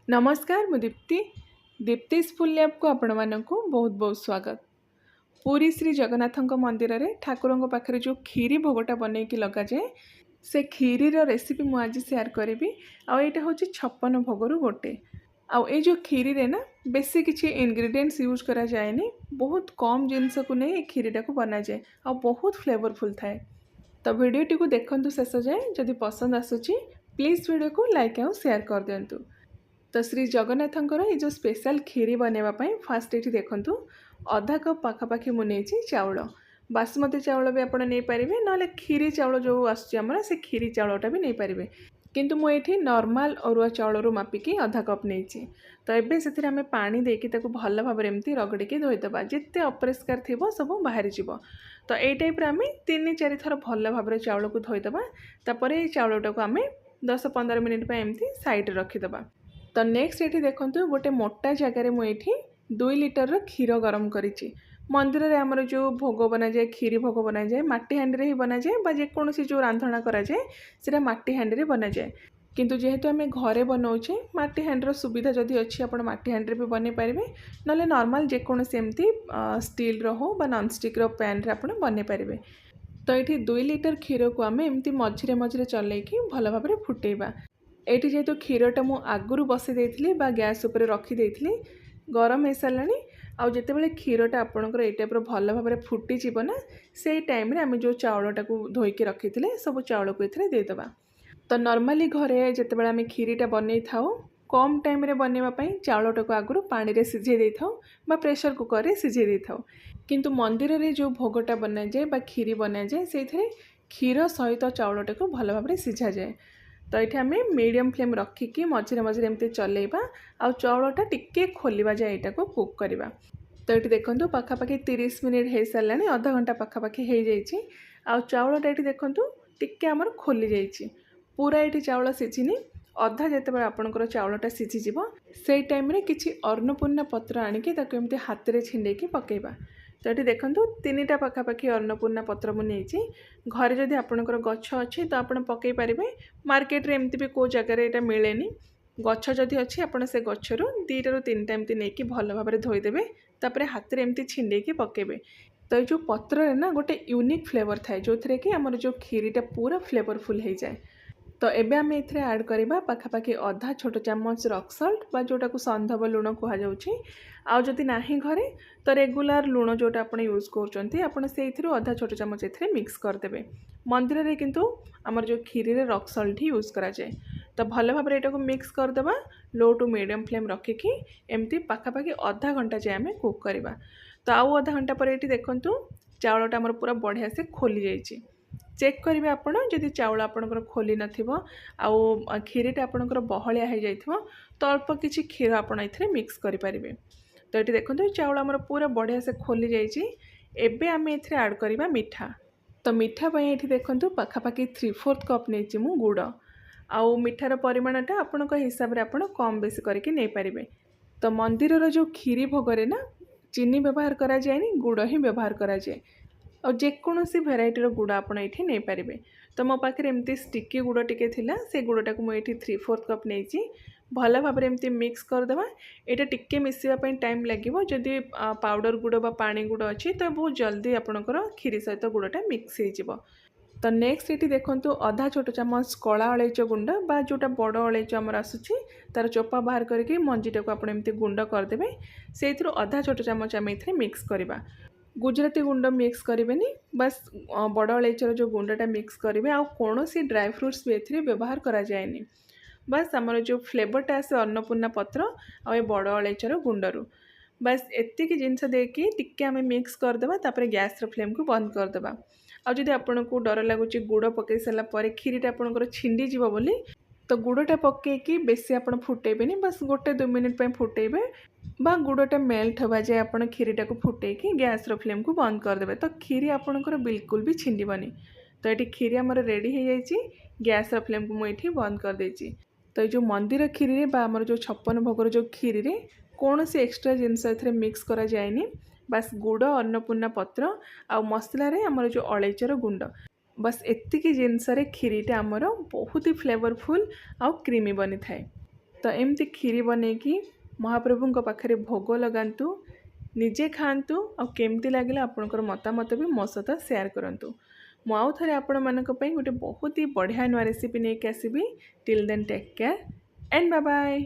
नमस्कार मु Deepti दीप्तिस full lab को आपण मानक बहुत बहुत स्वागत। पुरी श्री जगन्नाथ मंदिर रे ठाकुर पाखे जो खीरी भोगटा बनई की लगा जाए से खीरी रेसिपी मुझे आज शेयर करी। आईटा हूँ 56 भोगर गोटे। आई जो खीरी रे ना बेसी किसी इनग्रेडिएंट्स यूज करा जाएनी, बहुत कम जिनस को नहीं खीरीटा को बना जाए आ बहुत फ्लेवरफुल थाए। तो वीडियोटी को देखंतु शेष जाए, जदि पसंद आसुची प्लीज वीडियो को लाइक और शेयर कर दिंतु। तो श्री जगन्नाथंकर ये जो स्पेशल खीरी बनवाई फास्ट ये देखूँ अधा कप पाखापाखि मुझे चाउल, बासमती चाउल भी आपड़ नहीं पारे, ना खीरी चाउल जो आसमर से खीरी चाउलटा भी नहीं पारे, किंतु मुझे नॉर्मल अरुआ चाउल मापिकी अधा कप नहीं। तो ये से आम पानी देकी भल भाव एमती रगड़ी धोईदबा, जिते अपरिष्कार थी सब बाहरी जीव। तो यही टाइप आम 3-4 थर भल भाव चाउल को धोईदबा, तापर ये चाउलटा को आम 10-15 मिनिट एमती साइड रखीदबा। तो नेक्स्ट ये देखो गोटे मोटा जगार मुझे 2 लिटर क्षीर गरम करी। मंदिर रे आमर जो भोग बना जाए, खीरी भोग बना जाए माटी हांडी ही बना जाए, जेकोसी जो रांधणा करा जाए से माटी हांडी बना जाए। किंतु जेहेतु आम घरे बनाऊे माटी हांडीर सुविधा जदि अच्छी आप माटी हांडी भी बन पारे, ना नॉर्मल जेकोसी एमती स्टील हो नॉन स्टिक पैन रे आप बन पारे। तो ये 2 लिटर क्षीर को आम एमती मझिरे मझिरे चलैकी भल भाव फुटेबा। एठी जेहेतु क्षीरटा मु आगुरु बसई देइथिली बा गैस उपर रखी देइथिली, गरम हो साराणी। आउ जेतेबेले क्षीरटा आपणकर ए टाइप भल भाव फुटी जीव ना, से टाइम रे आम जो चाउलटा को धोईकी रखी सब चाउल को एथिरे देदेबा। तो नॉर्मली घरे जेतेबेले आम खीरीटा बनई थाउ कम टाइम रे बनवाई चाउलटा को आगुरु पानी रे सिझे दे थाउ बा प्रेशर कुकर रे सिझे दे थाउ। किंतु मंदिर रे जो भोगटा बना जाए बा खीरी बना जाए से क्षीर सहित चाउलटा को भल भाव सिझा जाए। तो ये आम मीडियम फ्लेम रखिकी मझिरे मझिरे एमती चलेबा आ चाउलटा टिके खोलिबा जाए यहाँ को कुक करवा। तो ये देखो पाखापाखि 30 मिनिट हो सारे, अधा घंटा पाखापाखि हो जाइए। आ चाउलटा ये देखो टिके आमर खोली जाइए, पूरा ये चाउल सिझिनी। अधा जितेबाला आपणकर चाउलटा सिझीज से टाइम रे किसी अन्नपूर्णा पत्र आणिकी एमती हाथ में छिंडेकी पकेबा। तो ये देखो 3टा पाखापाखि अन्नपूर्णा पत्र मुझे घरे जदि आपणकर गछ अच्छी तो आप पकई पारे। मार्केट रे एमती भी को जगार यहाँ मिलेनी, गछ जदि अच्छी आप से गचर 2-3टा एमती नहीं भल भाव धोईदेवे, तापर हाथ में एमती छिंडेकी पकेबे। तो ये जो पत्र ना गोटे यूनिक फ्लेवर थाए जो थे कि आमर जो खीरीटा पूरा फ्लेवरफुल हो जाए। तो एबे आम एथरे ऐड करवा पाखापाखि अधा छोट चामच रॉक सॉल्ट बा जोटा को संधव लुण कहुच्छे। आउ जदि नाही घरे तो रेगुलर लुण जोटा आप यूज कर अधा छोट चामच एथरे मिक्स करदे। मंदिर रे किंतु आमर जो खीरी रे रॉक सॉल्ट ही यूज करा जाए। तो भल भाव एटा को मिक्स करदेबा, लो टू मीडियम फ्लेम रखिकी एमती पाखापाखि अधा घंटा जाए आम कुक करवा। तो आउ अधा घंटा पर ये देखूँ चाउलटा आमर पूरा बढ़िया से खोली जाइए। चेक करेंगे आपण जदि चाउल आपणकर खोली नथिबो आउ खीरीटा आपणकर बहलिया हो जाइथिबो तो अल्प किछि क्षीर आपण एथरे मिक्स करि परिबे। तो ये देखो चाउल आमर पूरा बढ़िया से खोली जाइए। एबे आम एथरे ऐड करवा मीठा। तो मीठा पई एठी देखंतु पाखापाखि 3/4 कप नेछि मु गुड़। आउ मिठार परिमाणटा आपणक हिसाब रे आपण कम बेसी करके नै पारिबे। तो मंदिर रो जो खीरी भोगरे ना चीनी व्यवहार करा जाएनी, गुड़ ही व्यवहार करा जाए। और जेकोसी भेराइटर गुड़ आप ये नहीं पारे। तो मो पाखे एमती स्टिकी गुड़ टिके थिला, से गुड़टा को मुझे 3/4 कप नहीं भल भाव एमती मिक्स करदेवा। यहाँ टिके मिसापी टाइम लगे, जदि पाउडर गुड़ बा पानी गुड़ अच्छी तो बहुत जल्दी आपणकर खीरी सहित गुड़टा मिक्स हो। तो नेक्स्ट ये देखो अधा छोट चामच कला अलैच गुंड बा जोटा बड़ अलैच आमर आसूची तार चोपा बाहर करके मंजीटा को आप एमती गुंड करदे। से अधा छोट चामच आम ये मिक्स करवा। गुजराती गुंड मिक्स करेंगे, बस बड़ अलैचर जो गुंडा मिक्स करेंगे। आउ कौन सी ड्राई फ्रुट्स भी एथरे व्यवहार करा जाएनी, बस आमर जो फ्लेवरटा आसे अन्नपूर्णा पत्र आ ये बड़ अलैचर गुंडरू बस एतिक जिनस देकी टिके आम मिक्स करदेबा। तापर गैस फ्लेम को बंद करदेबा। आ जदि आपन को डर लगुच गुड़ पकई सारा पर खीरीटा आपंकर छिंडी जीव बोली तो गुड़टा पकईकी बेसी आप फुटेबेनी, बस 1-2 मिनिट फुटेबे बा गुड़टा मेल्ट हवा जाए आप खीरीटा को फुटेकी गैस फ्लेम को बंद करदे। तो खीरी आपणकर बिल्कुल भी छिंडीबनी। तो ये खीरी आमर रेडी हो जाइए, गैस फ्लेम को मुझे बंद कर देछि। तो ये मंदिर खीरी बा आमर जो 56 भोगर जो खीरी रे कौन सी एक्सट्रा जिनस एथरे मिक्स करा जाएनी, बस गुड़ अन्नपूर्णा पत्र आ मसला रे आमर जो अलैचर गुंड, बस एतिकी जिनस खीरीटा आमर बहुत ही फ्लेवरफुल आउ क्रीमी बनी थाए। तो एमती खीरी बनैकी महाप्रभु पाखे भोग लगातु, निजे खातु और केमती लगे आपंकर मतामत भी मो सहित सेयार करूँ। मु आउ थे आपण मानक गोटे बहुत ही बढ़िया नुआ रेसिपी नहीं आसबि। Till then take care and bye bye.